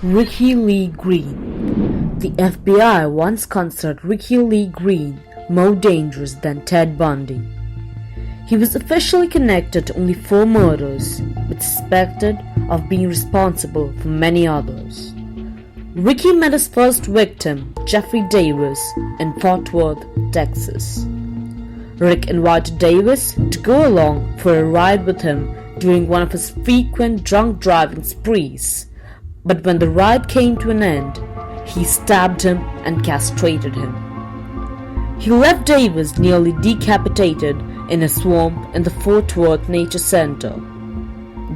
Ricky Lee Green. The FBI once considered Ricky Lee Green more dangerous than Ted Bundy. He was officially connected to only 4 murders, but suspected of being responsible for many others. Ricky met his first victim, Jeffrey Davis, in Fort Worth, Texas. Rick invited Davis to go along for a ride with him during one of his frequent drunk driving sprees, but when the ride came to an end, he stabbed him and castrated him. He left Davis nearly decapitated in a swamp in the Fort Worth Nature Center.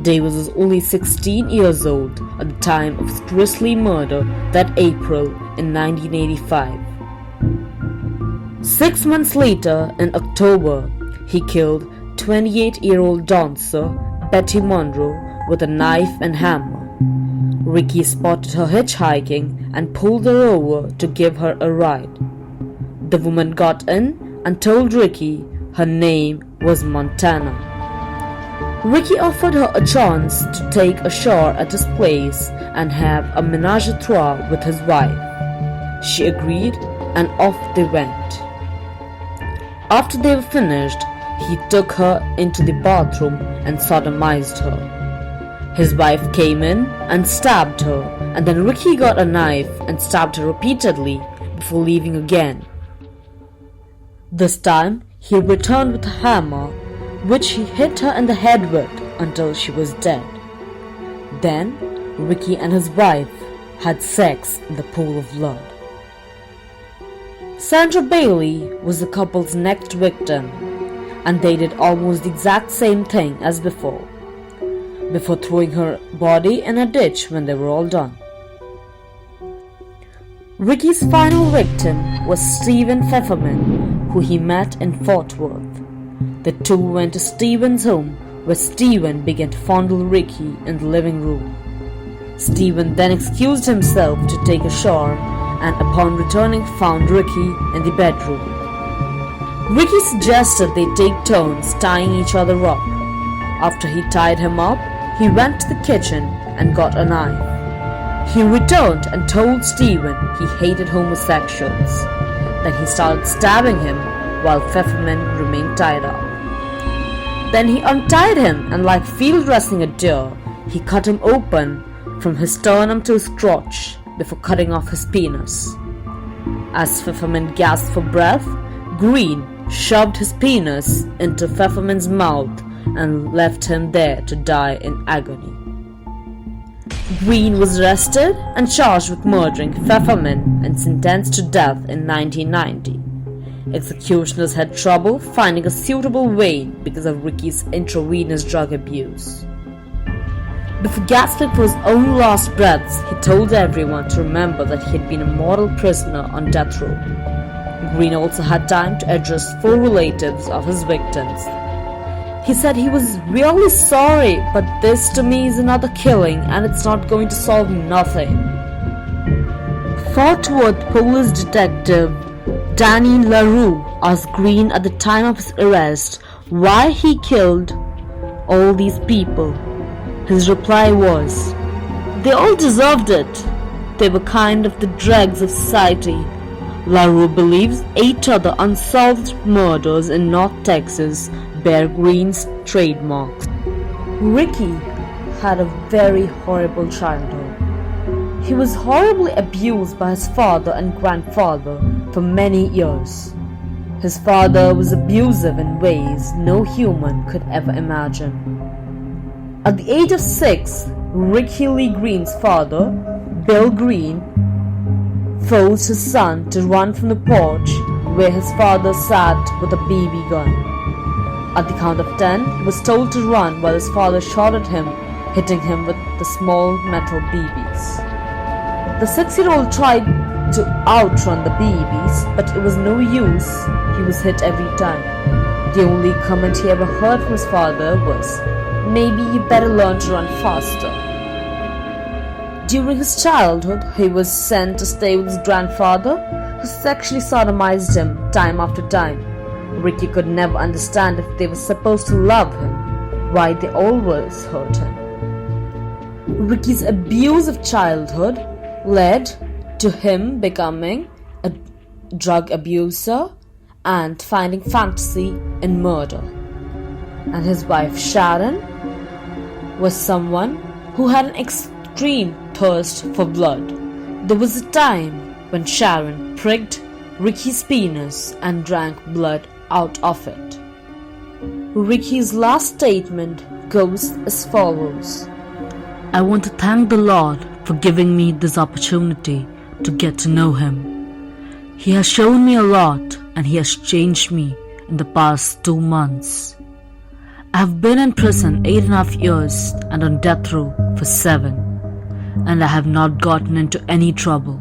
Davis was only 16 years old at the time of his grisly murder that April in 1985. 6 months later, in October, he killed 28-year-old dancer Betty Monroe with a knife and hammer. Ricky spotted her hitchhiking and pulled her over to give her a ride. The woman got in and told Ricky her name was Montana. Ricky offered her a chance to take a shower at his place and have a menage a trois with his wife. She agreed and off they went. After they were finished, he took her into the bathroom and sodomized her. His wife came in and stabbed her, and then Ricky got a knife and stabbed her repeatedly before leaving again. This time, he returned with a hammer, which he hit her in the head with until she was dead. Then, Ricky and his wife had sex in the pool of blood. Sandra Bailey was the couple's next victim, and they did almost the exact same thing as before throwing her body in a ditch when they were all done. Ricky's final victim was Stephen Pfefferman, who he met in Fort Worth. The two went to Stephen's home, where Stephen began to fondle Ricky in the living room. Stephen then excused himself to take a shower, and upon returning found Ricky in the bedroom. Ricky suggested they take turns tying each other up. After he tied him up, he went to the kitchen and got a knife. He returned and told Stephen he hated homosexuals. Then he started stabbing him while Pfefferman remained tied up. Then he untied him and, like field dressing a deer, he cut him open from his sternum to his crotch before cutting off his penis. As Pfefferman gasped for breath, Green shoved his penis into Pfefferman's mouth and left him there to die in agony. Green was arrested and charged with murdering Pfefferman and sentenced to death in 1990. Executioners had trouble finding a suitable vein because of Ricky's intravenous drug abuse. Before gasping for his own last breaths, he told everyone to remember that he had been a model prisoner on death row. Green also had time to address 4 relatives of his victims. He said he was really sorry, but this to me is another killing and it's not going to solve nothing. Fort Worth police detective Danny LaRue asked Green at the time of his arrest why he killed all these people. His reply was, "They all deserved it. They were kind of the dregs of society." LaRue believes 8 other unsolved murders in North Texas bear Green's trademarks. Ricky had a very horrible childhood. He was horribly abused by his father and grandfather for many years. His father was abusive in ways no human could ever imagine. At the age of 6, Ricky Lee Green's father, Bill Green, forced his son to run from the porch where his father sat with a BB gun. At the count of 10, he was told to run while his father shot at him, hitting him with the small metal BBs. The 6-year-old tried to outrun the BBs, but it was no use. He was hit every time. The only comment he ever heard from his father was, "Maybe you better learn to run faster." During his childhood, he was sent to stay with his grandfather, who sexually sodomized him time after time. Ricky could never understand if they were supposed to love him, why they always hurt him. Ricky's abusive childhood led to him becoming a drug abuser and finding fantasy in murder. And his wife Sharon was someone who had an extreme thirst for blood. There was a time when Sharon pricked Ricky's penis and drank blood out of it. Ricky's last statement goes as follows: I want to thank the Lord for giving me this opportunity to get to know Him. He has shown me a lot and He has changed me in the past 2 months. I have been in prison 8.5 years and on death row for 7, and I have not gotten into any trouble.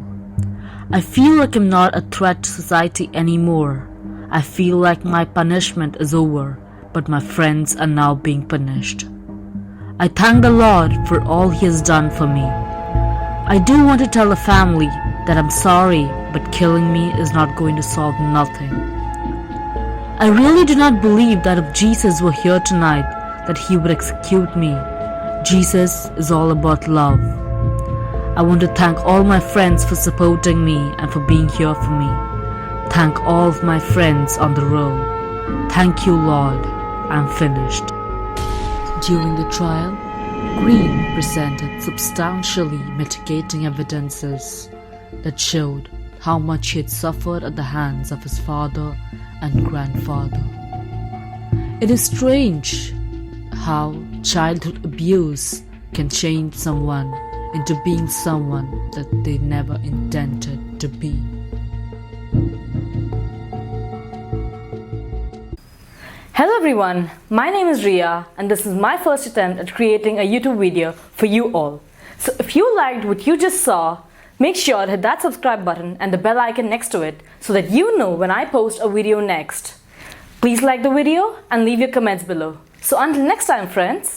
I feel like I'm not a threat to society anymore. I feel like my punishment is over, but my friends are now being punished. I thank the Lord for all He has done for me. I do want to tell the family that I'm sorry, but killing me is not going to solve nothing. I really do not believe that if Jesus were here tonight, that He would execute me. Jesus is all about love. I want to thank all my friends for supporting me and for being here for me. Thank all of my friends on the road. Thank you, Lord. I'm finished. During the trial, Green presented substantially mitigating evidences that showed how much he had suffered at the hands of his father and grandfather. It is strange how childhood abuse can change someone into being someone that they never intended to be. Hello everyone, my name is Ria and this is my first attempt at creating a YouTube video for you all. So if you liked what you just saw, make sure to hit that subscribe button and the bell icon next to it so that you know when I post a video next. Please like the video and leave your comments below. So until next time friends.